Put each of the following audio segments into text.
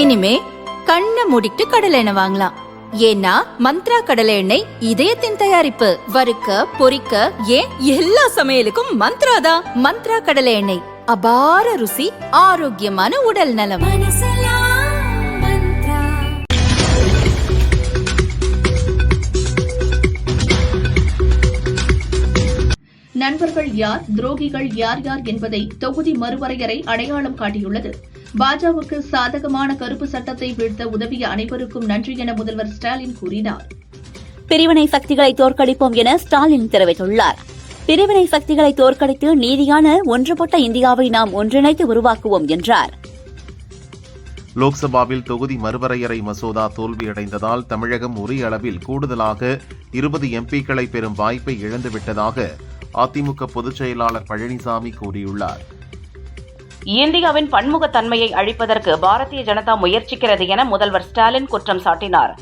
இனிமே கண்ணை மூடிட்டு கடலை எண்ணெய் வாங்கலாம். ஏன்னா மந்த்ரா கடலை எண்ணெய் இதயத்தின் தயாரிப்பு. வறுக்க பொரிக்க ஏன் எல்லா சமையலுக்கும் மந்த்ரா தான். மந்த்ரா கடலை எண்ணெய், அபார ருசி, ஆரோக்கியமான உடல் நலம். நண்பர்கள் யார், துரோகிகள் யார் யார் என்பதை தொகுதி மறுவரையறை அடையாளம் காட்டியுள்ளது. பாஜகவுக்கு சாதகமான கருப்பு சட்டத்தை வீழ்த்த உதவிய அனைவருக்கும் நன்றி என முதல்வர் ஸ்டாலின் கூறினார். பிரிவினை சக்திகளை தோற்கடிப்போம் என ஸ்டாலின் தெரிவித்துள்ளார். பிரிவினை சக்திகளை தோற்கடித்து நீதியான ஒன்றுபட்ட இந்தியாவை நாம் ஒன்றிணைத்து உருவாக்குவோம் என்றார். லோக்சபாவில் தொகுதி மறுவரையறை மசோதா தோல்வியடைந்ததால் தமிழகம் ஒரே அளவில் கூடுதலாக 20 எம்பிக்களை பெறும் வாய்ப்பை இழந்துவிட்டதாக அதிமுக பொதுச் செயலாளர் பழனிசாமி கூறியுள்ளார். இந்தியாவின் பன்முகத்தன்மையை அழிப்பதற்கு பாரதிய ஜனதா முயற்சிக்கிறது என முதல்வர் ஸ்டாலின் குற்றம் சாட்டினார்.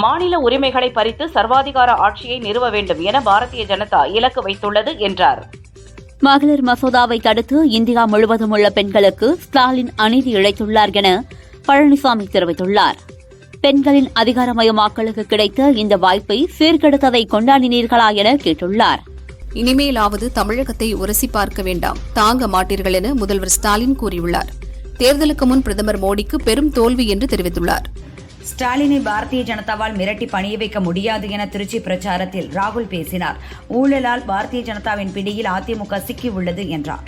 மாநில உரிமைகளை பறித்து சர்வாதிகார ஆட்சியை நிறுவ வேண்டும் என பாரதிய ஜனதா இலக்கு வைத்துள்ளது என்றார். மகளிர் மசோதாவை தடுத்து இந்தியா முழுவதும் உள்ள பெண்களுக்கு ஸ்டாலின் அநீதி இழைத்துள்ளார் என பழனிசாமி தெரிவித்துள்ளார். பெண்களின் அதிகாரமயமாக்கலுக்கு கிடைத்த இந்த வாய்ப்பை சீர்கெடுத்ததை கொண்டாடினீர்களா என கேட்டுள்ளார். இனிமேலாவது தமிழகத்தை உரசி பார்க்க வேண்டாம், தாங்க மாட்டீர்கள் என முதல்வர் ஸ்டாலின் கூறியுள்ளார். தேர்தலுக்கு முன் பிரதமர் மோடிக்கு பெரும் தோல்வி என்று தெரிவித்துள்ளார். ஸ்டாலினை பாரதிய ஜனதாவால் மிரட்டி பணிய வைக்க முடியாது என திருச்சி பிரச்சாரத்தில் ராகுல் பேசினார். ஊழலால் பாரதிய ஜனதாவின் பிடியில் அதிமுக சிக்கியுள்ளது என்றார்.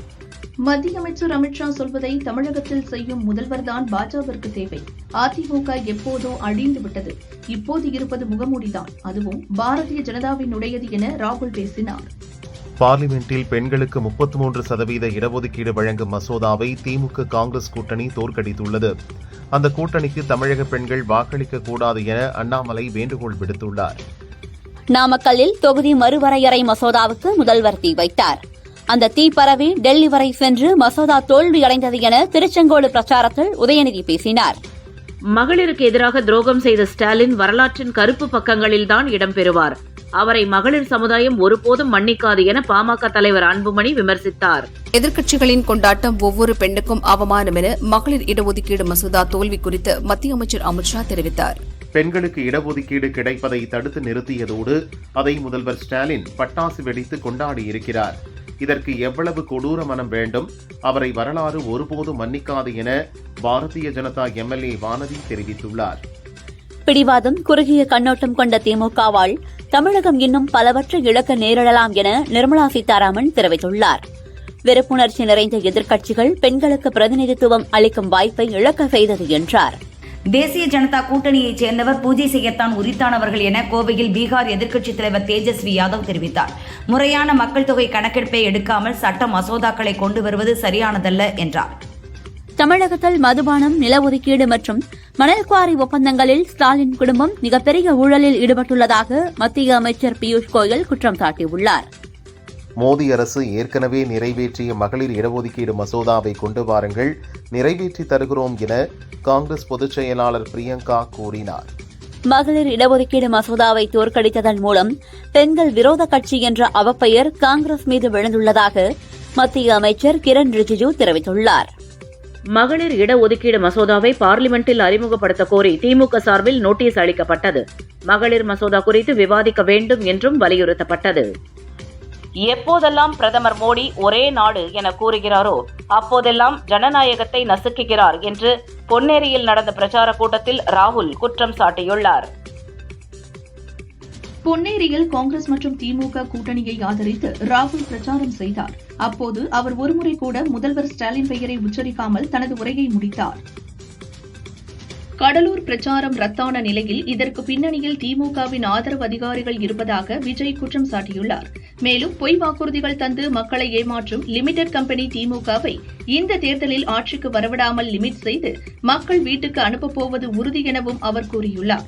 மத்திய அமைச்சர் அமித்ஷா சொல்வதை தமிழகத்தில் செய்யும் முதல்வர்தான் பாஜகவிற்கு தேவை. அதிமுக எப்போதோ அழிந்துவிட்டது. இப்போது இருப்பது முகமூடிதான், அதுவும் பாரதிய ஜனதாவினுடையது என ராகுல் பேசினார். பார்லிமெண்டில் பெண்களுக்கு 33% இடஒதுக்கீடு வழங்கும் மசோதாவை திமுக காங்கிரஸ் கூட்டணி தோற்கடித்துள்ளது. அந்த கூட்டணிக்கு தமிழக பெண்கள் வாக்களிக்க கூடாது என அண்ணாமலை வேண்டுகோள் விடுத்துள்ளார். நாமக்கல்லில் தொகுதி மறுவரையறை மசோதாவுக்கு முதல்வர் தீ வைத்தார். அந்த தீ பரவி டெல்லி வரை சென்று மசோதா தோல்வியடைந்தது என திருச்செங்கோடு பிரச்சாரத்தில் உதயநிதி பேசினார். மகளிருக்கு எதிராக துரோகம் செய்த ஸ்டாலின் வரலாற்றின் கருப்பு பக்கங்களில்தான் இடம்பெறுவார். அவரை மகளிர் சமுதாயம் ஒருபோதும் மன்னிக்காது என பாமக தலைவர் அன்புமணி விமர்சித்தார். எதிர்க்கட்சிகளின் கொண்டாட்டம் ஒவ்வொரு பெண்ணுக்கும் அவமானம் என மகளிர் இடஒதுக்கீடு மசோதா தோல்வி குறித்து மத்திய அமைச்சர் அமித்ஷா தெரிவித்தார். பெண்களுக்கு இடஒதுக்கீடு கிடைப்பதை தடுத்து நிறுத்தியதோடு அதை முதல்வர் ஸ்டாலின் பட்டாசு வெடித்து கொண்டாடியிருக்கிறார். இதற்கு எவ்வளவு கொடூர மனம் வேண்டும், அவரை வரலாறு ஒருபோதும் மன்னிக்காது என பாரதிய ஜனதா எம்எல்ஏ வானதி தெரிவித்துள்ளார். பிடிவாதம், குறுகிய கண்ணோட்டம் கொண்ட திமுகவால் தமிழகம் இன்னும் பலவற்றை இழக்க நேரிடலாம் என நிர்மலா சீதாராமன் தெரிவித்துள்ளார். வெறுப்புணர்ச்சி நிறைந்த எதிர்க்கட்சிகள் பெண்களுக்கு பிரதிநிதித்துவம் அளிக்கும் வாய்ப்பை இழக்க செய்தது என்றார். தேசிய ஜனதா கூட்டணியைச் சேர்ந்தவர் பூஜை செய்யத்தான் உரித்தானவர்கள் என கோவையில் பீகார் எதிர்க்கட்சித் தலைவர் தேஜஸ்வி யாதவ் தெரிவித்தார். முறையான மக்கள் தொகை கணக்கெடுப்பை எடுக்காமல் சட்ட மசோதாக்களை கொண்டு வருவது சரியானதல்ல என்றார். தமிழகத்தில் மதுபானம், நிலஒதுக்கீடு மற்றும் மணல் குவாரி ஒப்பந்தங்களில் ஸ்டாலின் குடும்பம் மிகப்பெரிய ஊழலில் ஈடுபட்டுள்ளதாக மத்திய அமைச்சர் பியூஷ் கோயல் குற்றம் சாட்டியுள்ளார். மோடி அரசு ஏற்கனவே நிறைவேற்றிய மகளிர் இடஒதுக்கீடு மசோதாவை கொண்டு வாருங்கள், நிறைவேற்றி தருகிறோம் என காங்கிரஸ் பொதுச் செயலாளர் பிரியங்கா கூறினார். மகளிர் இடஒதுக்கீடு மசோதாவை தோற்கடித்ததன் மூலம் பெண்கள் விரோத கட்சி என்ற அவப்பெயர் காங்கிரஸ் மீது விழுந்துள்ளதாக மத்திய அமைச்சர் கிரண் ரிஜிஜு தெரிவித்துள்ளார். மகளிர் இடஒதுக்கீடு மசோதாவை பார்லிமெண்டில் அறிமுகப்படுத்த கோரி திமுக சார்பில் நோட்டீஸ் அளிக்கப்பட்டது. மகளிர் மசோதா குறித்து விவாதிக்க வேண்டும் என்றும் வலியுறுத்தப்பட்டது. எப்போதெல்லாம் பிரதமர் மோடி ஒரே நாடு என கூறுகிறாரோ அப்போதெல்லாம் ஜனநாயகத்தை நசுக்குகிறார் என்று பொன்னேரியில் நடந்த பிரச்சார கூட்டத்தில் ராகுல் குற்றம் சாட்டியுள்ளார். பொன்னேரியில் காங்கிரஸ் மற்றும் திமுக கூட்டணியை ஆதரித்து ராகுல் பிரச்சாரம் செய்தார். அப்போது அவர் ஒருமுறை கூட முதல்வர் ஸ்டாலின் பெயரை உச்சரிக்காமல் தனது உரையை முடித்தார். கடலூர் பிரச்சாரம் ரத்தான நிலையில் இதற்கு பின்னணியில் திமுகவின் ஆதரவு அதிகாரிகள் இருப்பதாக விஜய் குற்றம் சாட்டியுள்ளார். மேலும் பொய் வாக்குறுதிகள் தந்து மக்களை ஏமாற்றும் லிமிடெட் கம்பெனி திமுகவை இந்த தேர்தலில் ஆட்சிக்கு வரவிடாமல் லிமிட் செய்து மக்கள் வீட்டுக்கு அனுப்பப் போவது உறுதி எனவும் அவர் கூறியுள்ளார்.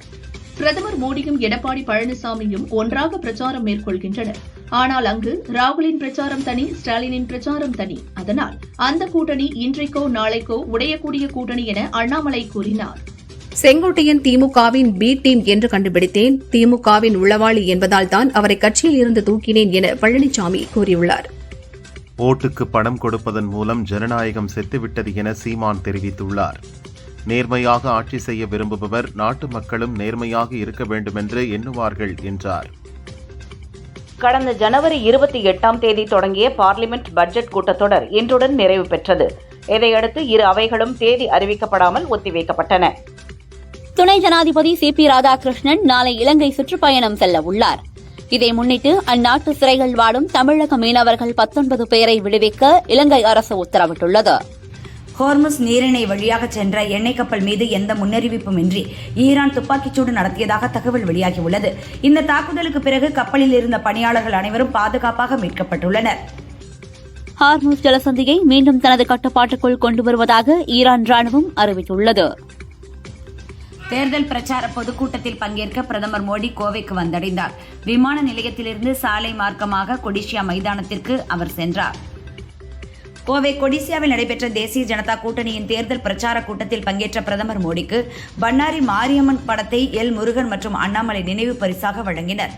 பிரதமர் மோடியும் எடப்பாடி பழனிசாமியும் ஒன்றாக பிரச்சாரம் மேற்கொள்கின்றனர். ஆனால் அங்கு ராகுலின் பிரச்சாரம் தனி, ஸ்டாலினின் பிரச்சாரம் தனி. அதனால் அந்த கூட்டணி இன்றைக்கோ நாளைக்கோ உடையக்கூடிய கூட்டணி என அண்ணாமலை கூறினார். செங்கோட்டையன் திமுகவின் பி டீம் என்று கண்டுபிடித்தேன். திமுகவின் உளவாளி என்பதால் தான் அவரை கட்சியில் இருந்து தூக்கினேன் என பழனிசாமி கூறியுள்ளார். ஓட்டுக்கு பணம் கொடுப்பதன் மூலம் ஜனநாயகம் செத்துவிட்டது என சீமான் தெரிவித்துள்ளார். நேர்மையாக ஆட்சி செய்ய விரும்புபவர் நாட்டு மக்களும் நேர்மையாக இருக்க வேண்டுமென்று எண்ணுவார்கள் என்றார். கடந்த ஜனவரி 28ஆம் தேதி தொடங்கிய பார்லிமெண்ட் பட்ஜெட் கூட்டத்தொடர் இன்றுடன் நிறைவு பெற்றது. இதையடுத்து இரு அவைகளும் தேதி அறிவிக்கப்படாமல் ஒத்திவைக்கப்பட்டன. துணை ஜனாதிபதி CP ராதாகிருஷ்ணன் நாளை இலங்கை சுற்றுப்பயணம் செல்ல உள்ளார். இதை முன்னிட்டு அந்நாட்டு சிறைகள் வாடும் தமிழக மீனவர்கள் 19 பேரை விடுவிக்க இலங்கை அரசு உத்தரவிட்டுள்ளது. ஹோர்முஸ் நீரிணை வழியாக சென்ற எண்ணெய் கப்பல் மீது எந்த முன்னறிவிப்புமின்றி ஈரான் துப்பாக்கிச்சூடு நடத்தியதாக தகவல் வெளியாகியுள்ளது. இந்த தாக்குதலுக்கு பிறகு கப்பலில் இருந்த பணியாளர்கள் அனைவரும் பாதுகாப்பாக மீட்கப்பட்டுள்ளனர். ஹார்முஸ் ஜலசந்தியை மீண்டும் தனது கட்டுப்பாட்டுக்குள் கொண்டு வருவதாக ஈரான் ராணுவம் அறிவித்துள்ளது. தேர்தல் பிரச்சார பொதுக்கூட்டத்தில் பங்கேற்க பிரதமர் மோடி கோவைக்கு வந்தடைந்தார். விமான நிலையத்திலிருந்து சாலை மார்க்கமாக கொடிஷியா மைதானத்திற்கு அவர் சென்றார். கோவை கொடிசியாவில் நடைபெற்ற தேசிய ஜனதா கூட்டணியின் தேர்தல் பிரச்சார கூட்டத்தில் பங்கேற்ற பிரதமர் மோடிக்கு பண்ணாரி மாரியம்மன் படத்தை எல் முருகன் மற்றும் அண்ணாமலை நினைவு பரிசாக வழங்கினர்.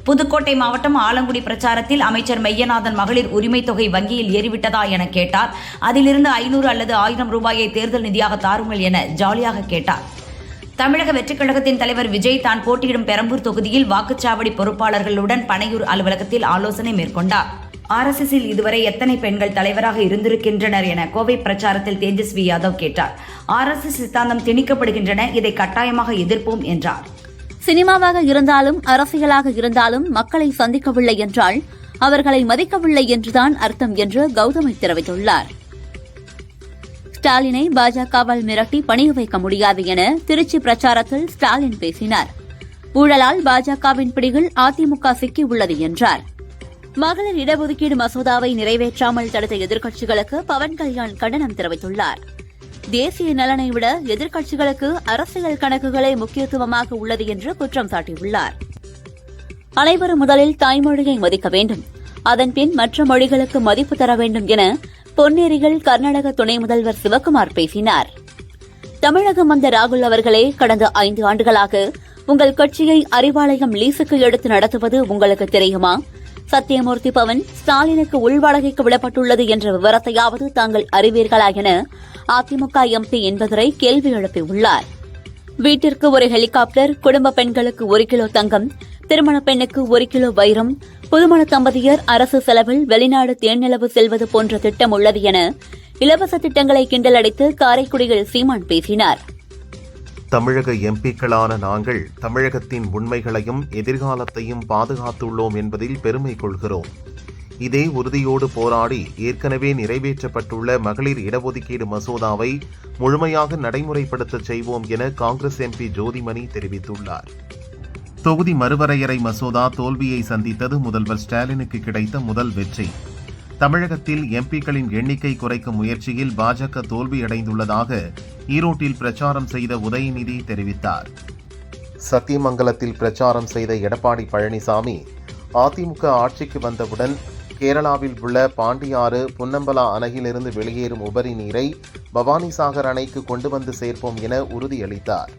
புதுக்கோட்டை மாவட்டம் ஆலங்குடி பிரச்சாரத்தில் அமைச்சர் மெய்யநாதன் மகளிர் உரிமை தொகை வங்கியில் ஏறிவிட்டதா என கேட்டார். அதிலிருந்து 500 அல்லது 1000 ரூபாயை தேர்தல் நிதியாக தாருங்கள் என ஜாலியாக கேட்டார். தமிழக வெற்றிக் கழகத்தின் தலைவர் விஜய் தான் போட்டியிடும் பெரம்பூர் தொகுதியில் வாக்குச்சாவடி பொறுப்பாளர்களுடன் பனையூர் அலுவலகத்தில் ஆலோசனை மேற்கொண்டார். RSSல் இதுவரை எத்தனை பெண்கள் தலைவராக இருந்திருக்கின்றனர் என கோவை பிரச்சாரத்தில் தேஜஸ்வி யாதவ் கேட்டார். RSS சித்தாந்தம் திணிக்கப்படுகின்றன, இதை கட்டாயமாக எதிர்ப்போம் என்றார். சினிமாவாக இருந்தாலும் அரசியலாக இருந்தாலும் மக்களை சந்திக்கவில்லை என்றால் அவர்களை மதிக்கவில்லை என்றுதான் அர்த்தம் என்று கௌதமி தெரிவித்துள்ளார். ஸ்டாலினை பாஜகவால் மிரட்டி பணிய வைக்க முடியாது என திருச்சி பிரச்சாரத்தில் ஸ்டாலின் பேசினார். ஊழலால் பாஜகவின் பிடியில் அதிமுக சிக்கியுள்ளது என்றார். மகளிர் இடஒதுக்கீடு மசோதாவை நிறைவேற்றாமல் தடுத்த எதிர்க்கட்சிகளுக்கு பவன் கல்யாண் கண்டனம் தெரிவித்துள்ளார். தேசிய நலனை விட எதிர்க்கட்சிகளுக்கு அரசியல் கணக்குகளே முக்கியத்துவமாக உள்ளது என்று குற்றம் சாட்டியுள்ளார். அனைவரும் முதலில் தாய்மொழியை மதிக்க வேண்டும், அதன்பின் மற்ற மொழிகளுக்கு மதிப்பு தர வேண்டும் என பொன்னேரியில் கர்நாடக துணை முதல்வர் சிவக்குமார் பேசினார். தமிழகம் வந்த ராகுல் அவர்களே, கடந்த 5 ஆண்டுகளாக உங்கள் கட்சியை அறிவாலயம் லீசுக்கு எடுத்து நடத்துவது உங்களுக்கு தெரியுமா? சத்தியமூர்த்தி பவன் ஸ்டாலினுக்கு உள்வாடகைக்கு விடப்பட்டுள்ளது என்ற விவரத்தையாவது தாங்கள் அறிவீர்களா என அதிமுக MP என்பவரை கேள்வி எழுப்பியுள்ளார். வீட்டிற்கு ஒரு ஹெலிகாப்டர், குடும்ப பெண்களுக்கு 1 கிலோ தங்கம், திருமண பெண்ணுக்கு 1 கிலோ வைரம், புதுமண தம்பதியர் அரசு செலவில் வெளிநாடு தேனிலவு செல்வது போன்ற திட்டம் உள்ளது என இலவச திட்டங்களை கிண்டலடித்து காரைக்குடியில் சீமான் பேசினார். தமிழக MPக்களான நாங்கள் தமிழகத்தின் உண்மைகளையும் எதிர்காலத்தையும் பாதுகாத்துள்ளோம் என்பதில் பெருமை கொள்கிறோம். இதே உறுதியோடு போராடி ஏற்கனவே நிறைவேற்றப்பட்டுள்ள மகளிர் இடஒதுக்கீடு மசோதாவை முழுமையாக நடைமுறைப்படுத்த செய்வோம் என காங்கிரஸ் MP ஜோதிமணி தெரிவித்துள்ளார். தொகுதி மறுவரையறை மசோதா தோல்வியை சந்தித்தது முதல்வர் ஸ்டாலினுக்கு கிடைத்த முதல் வெற்றி. தமிழகத்தில் MPக்களின் எண்ணிக்கை குறைக்கும் முயற்சியில் பாஜக தோல்வியடைந்துள்ளதாக ஈரோட்டில் பிரச்சாரம் செய்த உதயநிதி தெரிவித்தார். சத்தியமங்கலத்தில் பிரச்சாரம் செய்த எடப்பாடி பழனிசாமி, அதிமுக ஆட்சிக்கு வந்தவுடன் கேரளாவில் உள்ள பாண்டியாறு புன்னம்பலா அணையிலிருந்து வெளியேறும் உபரி நீரை பவானிசாகர் அணைக்கு கொண்டு வந்து சேர்ப்போம் என உறுதியளித்தார்.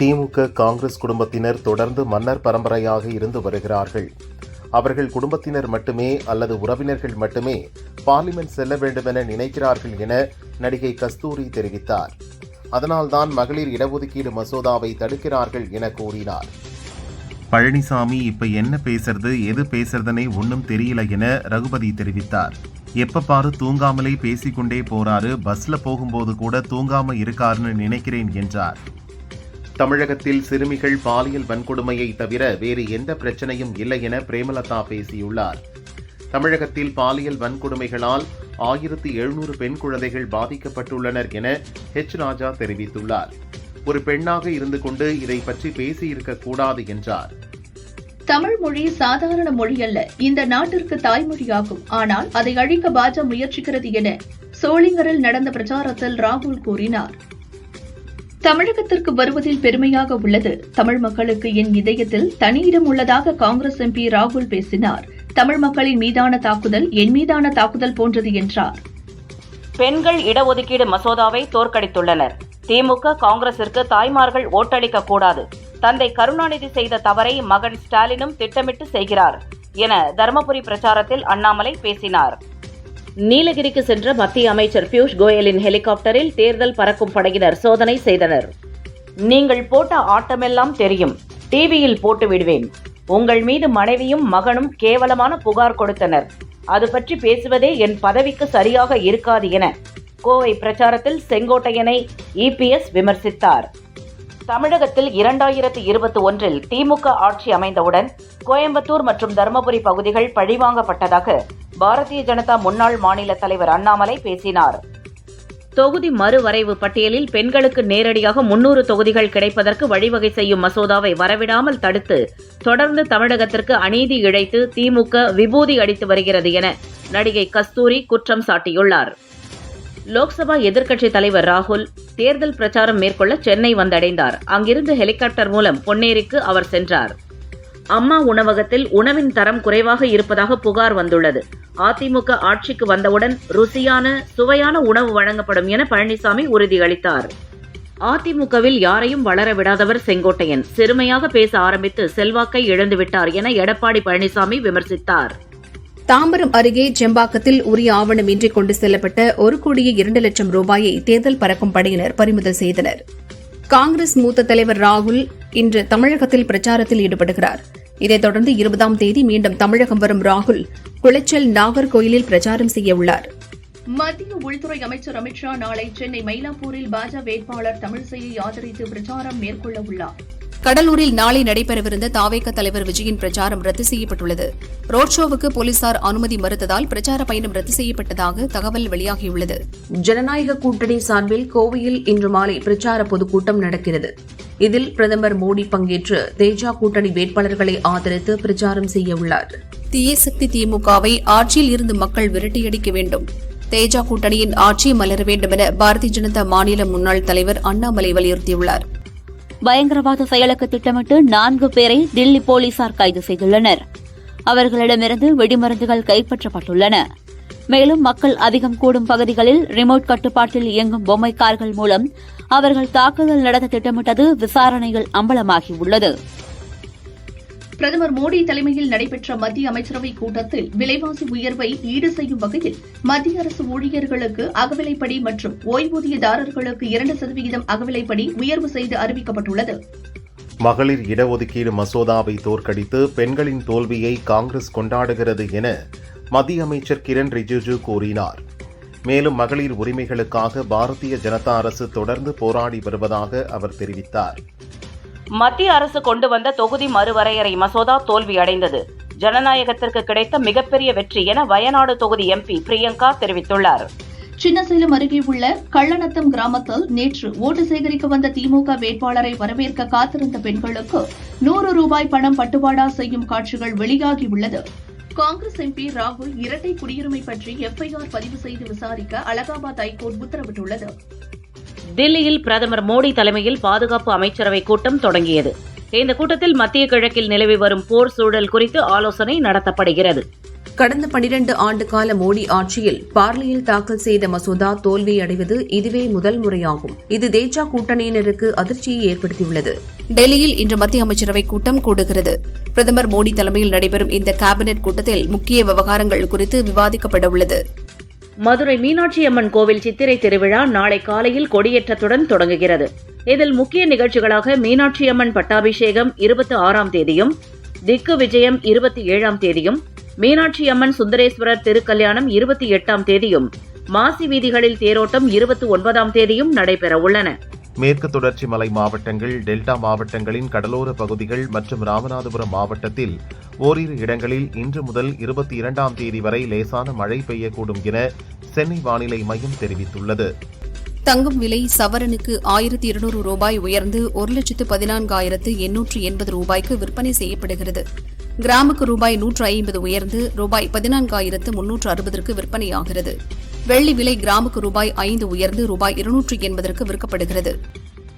திமுக காங்கிரஸ் குடும்பத்தினர் தொடர்ந்து மன்னர் பரம்பரையாக இருந்து வருகிறார்கள். அவர்கள் குடும்பத்தினர் மட்டுமே அல்லது உறவினர்கள் மட்டுமே பார்லிமெண்ட் செல்ல வேண்டுமென நினைக்கிறார்கள் என நடிகை கஸ்தூரி தெரிவித்தார். அதனால்தான் மகளிர் இடஒதுக்கீடு மசோதாவை தடுக்கிறார்கள் என கூறினார். பழனிசாமி இப்ப என்ன பேசுறது எது பேசுறதுனே ஒன்னும் தெரியல என ரகுபதி தெரிவித்தார். எப்ப பாரு தூங்காமலே பேசிக்கொண்டே போறாரு, பஸ்ல போகும்போது கூட தூங்காம இருக்காருன்னு நினைக்கிறேன் என்றார். தமிழகத்தில் சிறுமிகள் பாலியல் வன்கொடுமையை தவிர வேறு எந்த பிரச்சனையும் இல்லை என பிரேமலதா பேசியுள்ளார். தமிழகத்தில் பாலியல் வன்கொடுமைகளால் 1700 பெண் குழந்தைகள் பாதிக்கப்பட்டுள்ளனர் என ராஜா தெரிவித்துள்ளார். ஒரு பெண்ணாக இருந்து கொண்டு இதை பற்றி பேசியிருக்க கூடாது என்றார். தமிழ் மொழி சாதாரண மொழி அல்ல, இந்த நாட்டிற்கு தாய்மொழியாகும். ஆனால் அதை அழிக்க பாஜக முயற்சிக்கிறது என சோளிங்கரில் நடந்த பிரச்சாரத்தில் ராகுல் கூறினார். தமிழகத்திற்கு வருவதில் பெருமையாக உள்ளது. தமிழ் மக்களுக்கு என் இதயத்தில் தனி இடம் உள்ளதாக காங்கிரஸ் MP ராகுல் பேசினார். தமிழ் மக்களின் மீதான தாக்குதல் என் மீதான தாக்குதல் போன்றது என்றார். பெண்கள் இடஒதுக்கீடு மசோதாவை தோற்கடித்துள்ளனர். திமுக காங்கிரசிற்கு தாய்மார்கள் ஓட்டளிக்க கூடாது. தந்தை கருணாநிதி செய்த தவறை மகன் ஸ்டாலினும் திட்டமிட்டு செய்கிறார் என தருமபுரி பிரச்சாரத்தில் அண்ணாமலை பேசினார். நீலகிரிக்கு சென்ற மத்திய அமைச்சர் பியூஷ் கோயலின் ஹெலிகாப்டரில் தேர்தல் பறக்கும் படையினர் சோதனை செய்தனர். நீங்கள் போட்ட ஆட்டமெல்லாம் தெரியும், டிவியில் போட்டு விடுவேன். உங்கள் மீது மனைவியும் மகனும் கேவலமான புகார் கொடுத்தனர். அது பற்றி பேசுவதே என் பதவிக்கு சரியாக இருக்காது என கோவை பிரச்சாரத்தில் செங்கோட்டையனை இபிஎஸ் விமர்சித்தார். தமிழகத்தில் 2021 திமுக ஆட்சி அமைந்தவுடன் கோயம்புத்தூர் மற்றும் தருமபுரி பகுதிகள் பழிவாங்கப்பட்டதாக பாரதிய ஜனதா முன்னாள் மாநில தலைவர் அண்ணாமலை பேசினார். தொகுதி மறுவரைவு பட்டியலில் பெண்களுக்கு நேரடியாக 300 தொகுதிகள் கிடைப்பதற்கு வழிவகை செய்யும் மசோதாவை வரவிடாமல் தடுத்து தொடர்ந்து தமிழகத்திற்கு அநீதி இழைத்து திமுக விபூதி அடித்து வருகிறது என நடிகை கஸ்தூரி குற்றம் சாட்டியுள்ளார். லோக்சபா எதிர்க்கட்சித் தலைவர் ராகுல் தேர்தல் பிரச்சாரம் மேற்கொள்ள சென்னை வந்தடைந்தார். அங்கிருந்து ஹெலிகாப்டர் மூலம் பொன்னேரிக்கு அவர் சென்றார். அம்மா உணவகத்தில் உணவின் தரம் குறைவாக இருப்பதாக புகார் வந்துள்ளது. அதிமுக ஆட்சிக்கு வந்தவுடன் ருசியான சுவையான உணவு வழங்கப்படும் என பழனிசாமி உறுதியளித்தார். அதிமுகவில் யாரையும் வளர விடாதவர் செங்கோட்டையன். சிறுமையாக பேச ஆரம்பித்து செல்வாக்கை இழந்துவிட்டார் என எடப்பாடி பழனிசாமி விமர்சித்தார். தாம்பரம் அருகே செம்பாக்கத்தில் உரிய ஆவணமின்றி கொண்டு செல்லப்பட்ட 1,02,00,000 ரூபாயை தேர்தல் பறக்கும் படையினர் பறிமுதல் செய்தனர். காங்கிரஸ் மூத்த தலைவர் ராகுல் இன்று தமிழகத்தில் பிரச்சாரத்தில் ஈடுபடுகிறார். இதைத் தொடர்ந்து 20ஆம் தேதி மீண்டும் தமிழகம் வரும் ராகுல் குளச்சல் நாகர்கோயிலில் பிரச்சாரம் செய்ய உள்ளார். மத்திய உள்துறை அமைச்சர் அமித் ஷா நாளை சென்னை மயிலாப்பூரில் பாஜக வேட்பாளர் தமிழிசையை ஆதரித்து பிரச்சாரம் மேற்கொள்ள உள்ளார். கடலூரில் நாளை நடைபெறவிருந்த தாவேக தலைவர் விஜயின் பிரச்சாரம் ரத்து செய்யப்பட்டுள்ளது. ரோட் ஷோவுக்கு போலீசார் அனுமதி மறுத்ததால் பிரச்சார பயணம் ரத்து செய்யப்பட்டதாக தகவல் வெளியாகியுள்ளது. ஜனநாயக கூட்டணி சார்பில் கோவையில் இன்று மாலை பிரச்சார பொதுக்கூட்டம் நடக்கிறது. இதில் பிரதமர் மோடி பங்கேற்று தேஜா கூட்டணி வேட்பாளர்களை ஆதரித்து பிரச்சாரம் செய்ய உள்ளார். தீய சக்தி திமுகவை ஆட்சியில் இருந்து மக்கள் விரட்டியடிக்க வேண்டும், தேஜா கூட்டணியின் ஆட்சி மலர வேண்டும் என பாரதிய ஜனதா மாநில முன்னாள் தலைவர் அண்ணாமலை வலியுறுத்தியுள்ளார். பயங்கரவாத செயலுக்கு திட்டமிட்டு 4 பேரை தில்லி போலீசார் கைது செய்துள்ளனர். அவர்களிடமிருந்து வெடிமருந்துகள் கைப்பற்றப்பட்டுள்ளன. மேலும் மக்கள் அதிகம் கூடும் பகுதிகளில் ரிமோட் கட்டுப்பாட்டில் இயங்கும் பொம்மை கார்கள் மூலம் அவர்கள் தாக்குதல் நடத்த திட்டமிட்டது விசாரணையில் அம்பலமாகியுள்ளது. பிரதமர் மோடி தலைமையில் நடைபெற்ற மத்திய அமைச்சரவைக் கூட்டத்தில் விலைவாசி உயர்வை ஈடு செய்யும் வகையில் மத்திய அரசு ஊழியர்களுக்கு அகவிலைப்படி மற்றும் ஓய்வூதியதாரர்களுக்கு 2% அகவிலைப்படி உயர்வு செய்து அறிவிக்கப்பட்டுள்ளது. மகளிர் இடஒதுக்கீடு மசோதாவை தோற்கடித்து பெண்களின் தோல்வியை காங்கிரஸ் கொண்டாடுகிறது என மத்திய அமைச்சர் கிரண் ரிஜிஜு கூறினார். மேலும் மகளிர் உரிமைகளுக்காக பாரதிய ஜனதா அரசு தொடர்ந்து போராடி வருவதாக அவர் தெரிவித்தார். மத்திய அரசு கொண்டு வந்த தொகுதி மறுவரையறை மசோதா தோல்வியடைந்தது. ஜனநாயகத்திற்கு கிடைத்த மிகப்பெரிய வெற்றி என வயநாடு தொகுதி எம்பி பிரியங்கா தெரிவித்துள்ளார். சின்னசேலம் அருகே உள்ள கள்ளநத்தம் கிராமத்தில் நேற்று ஓட்டு சேகரிக்க வந்த திமுக வேட்பாளரை வரவேற்க காத்திருந்த பெண்களுக்கு 100 ரூபாய் பணம் பட்டுவாடா செய்யும் காட்சிகள் வெளியாகியுள்ளது. காங்கிரஸ் எம்பி ராகுல் இரட்டை குடியுரிமை பற்றி எஃப்ஐஆர் பதிவு செய்து விசாரிக்க அலகாபாத் ஐகோர்ட் உத்தரவிட்டுள்ளது. தில்லியில் பிரதமர் மோடி தலைமையில் பாதுகாப்பு அமைச்சரவை கூட்டம் தொடங்கியது. இந்த கூட்டத்தில் மத்திய கிழக்கில் நிலவி வரும் போர் சூழல் குறித்து ஆலோசனை நடத்தப்படுகிறது. கடந்த 12 ஆண்டு கால மோடி ஆட்சியில் பார்லியில் தாக்கல் செய்த மசோதா தோல்வியடைவது இதுவே முதல் முறையாகும். இது தேஜா கூட்டணியினருக்கு அதிர்ச்சியை ஏற்படுத்தியுள்ளது. டெல்லியில் இன்று மத்திய அமைச்சரவை கூட்டம் கூடுகிறது. பிரதமர் மோடி தலைமையில் நடைபெறும் இந்த கேபினெட் கூட்டத்தில் முக்கிய விவகாரங்கள் குறித்து விவாதிக்கப்பட உள்ளது. மதுரை மீனாட்சி அம்மன் கோவில் சித்திரை திருவிழா நாளை காலையில் கொடியேற்றத்துடன் தொடங்குகிறது. இதில் முக்கிய நிகழ்ச்சிகளாக மீனாட்சி அம்மன் பட்டாபிஷேகம் 26ஆம் தேதியும், திக்கு விஜயம் 27ஆம் தேதியும், மீனாட்சி அம்மன் சுந்தரேஸ்வரர் திருக்கல்யாணம் 28ஆம் தேதியும், மாசி வீதிகளில் தேரோட்டம் 29ஆம் தேதியும் நடைபெறவுள்ளன. மேற்கு தொடர்ச்சி மலை மாவட்டங்கள், டெல்டா மாவட்டங்களின் கடலோர பகுதிகள் மற்றும் ராமநாதபுரம் மாவட்டத்தில் ஓரிரு இடங்களில் இன்று முதல் 22ஆம் தேதி வரை லேசான மழை பெய்யக்கூடும் என சென்னை வானிலை மையம் தெரிவித்துள்ளது. தங்கம் விலை சவரனுக்கு 1200 ரூபாய் உயர்ந்து 1,14,880 ரூபாய்க்கு விற்பனை செய்யப்படுகிறது. கிராமுக்கு ரூபாய் 150 உயர்ந்து ரூபாய் 14,360க்கு விற்பனையாகிறது. வெள்ளி விலை கிராமுக்கு ரூபாய் 5 உயர்ந்து ரூபாய் 280க்கு விற்கப்படுகிறது.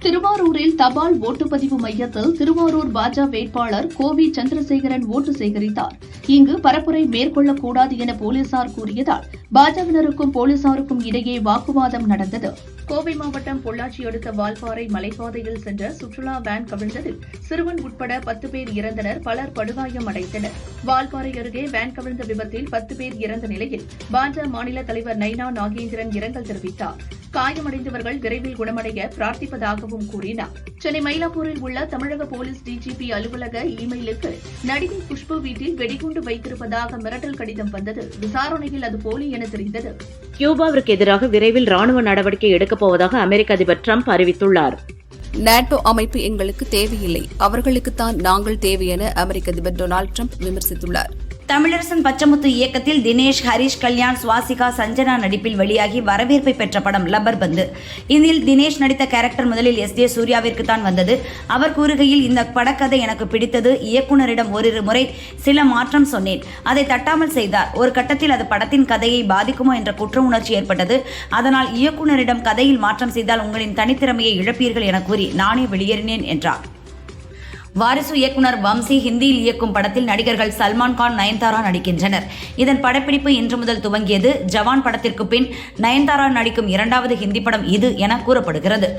திருவாரூரில் தபால் ஓட்டுப்பதிவு மையத்தில் திருவாரூர் பாஜ வேட்பாளர் கோவி சந்திரசேகரன் ஓட்டு சேகரித்தார். இங்கு பரப்புரை மேற்கொள்ளக்கூடாது என போலீசார் கூறியதால் பாஜகவினருக்கும் போலீசாருக்கும் இடையே வாக்குவாதம் நடந்தது. கோவை மாவட்டம் பொள்ளாச்சி அடுத்த வால்பாறை மலைப்பாதையில் சென்ற சுற்றுலா வேன் கவிழ்ந்ததில் சிறுவன் உட்பட 10 பேர் இறந்தனர், பலர் படுகாயம் அடைந்தனர். வால்பாறை அருகே வேன் கவிழ்ந்த விபத்தில் 10 பேர் இறந்த நிலையில் பாஜ மாநில தலைவர் நைனா நாகேந்திரன் இரங்கல் தெரிவித்தார். காயமடைந்தவர்கள் விரைவில் குணமடைய பிரார்த்திப்பதாகவும் கூறினார். சென்னை மயிலாப்பூரில் உள்ள தமிழக போலீஸ் டிஜிபி அலுவலக இமெயிலுக்கு நடிகை குஷ்பு வீட்டில் வெடிகுண்டு வைத்திருப்பதாக மிரட்டல் கடிதம் வந்தது. விசாரணையில் அது போலி என தெரிந்தது. கியூபாவிற்கு எதிராக விரைவில் ராணுவ நடவடிக்கை எடுக்கப் போவதாக அமெரிக்க அதிபர் டிரம்ப் அறிவித்துள்ளார். நாட்டோ அமைப்பு எங்களுக்கு தேவையில்லை, அவர்களுக்குத்தான் நாங்கள் தேவை என அமெரிக்க அதிபர் டொனால்டு ட்ரம்ப் விமர்சித்துள்ளார். தமிழரசன் பச்சமுத்து இயக்கத்தில் தினேஷ், ஹரிஷ் கல்யாண், சுவாசிகா, சஞ்சனா நடிப்பில் வெளியாகி வரவேற்பை பெற்ற படம் லப்பர் பந்து. இதில் தினேஷ் நடித்த கேரக்டர் முதலில் எஸ்.ஜே. சூர்யாவிற்கு தான் வந்தது. அவர் கூறுகையில், இந்த படக்கதை எனக்கு பிடித்தது. இயக்குனரிடம் ஓரிரு முறை சில மாற்றம் சொன்னேன், அதை தட்டாமல் செய்தார். ஒரு கட்டத்தில் அது படத்தின் கதையை பாதிக்குமோ என்ற குற்ற உணர்ச்சி ஏற்பட்டது. அதனால் இயக்குனரிடம் கதையில் மாற்றம் செய்தால் உங்களின் தனித்திறமையை இழப்பீர்கள் என கூறி நானே வெளியேறினேன் என்றார். வாரிசு இயக்குனர் வம்சி ஹிந்தியில் இயக்கும் படத்தில் நடிகர்கள் சல்மான் கான், நயன்தாரா நடிக்கின்றனர். இதன் படப்பிடிப்பு இன்று முதல் துவங்கியது. ஜவான் படத்திற்கு பின் நயன்தாரா நடிக்கும் 2வது ஹிந்தி படம் இது என கூறப்படுகிறது.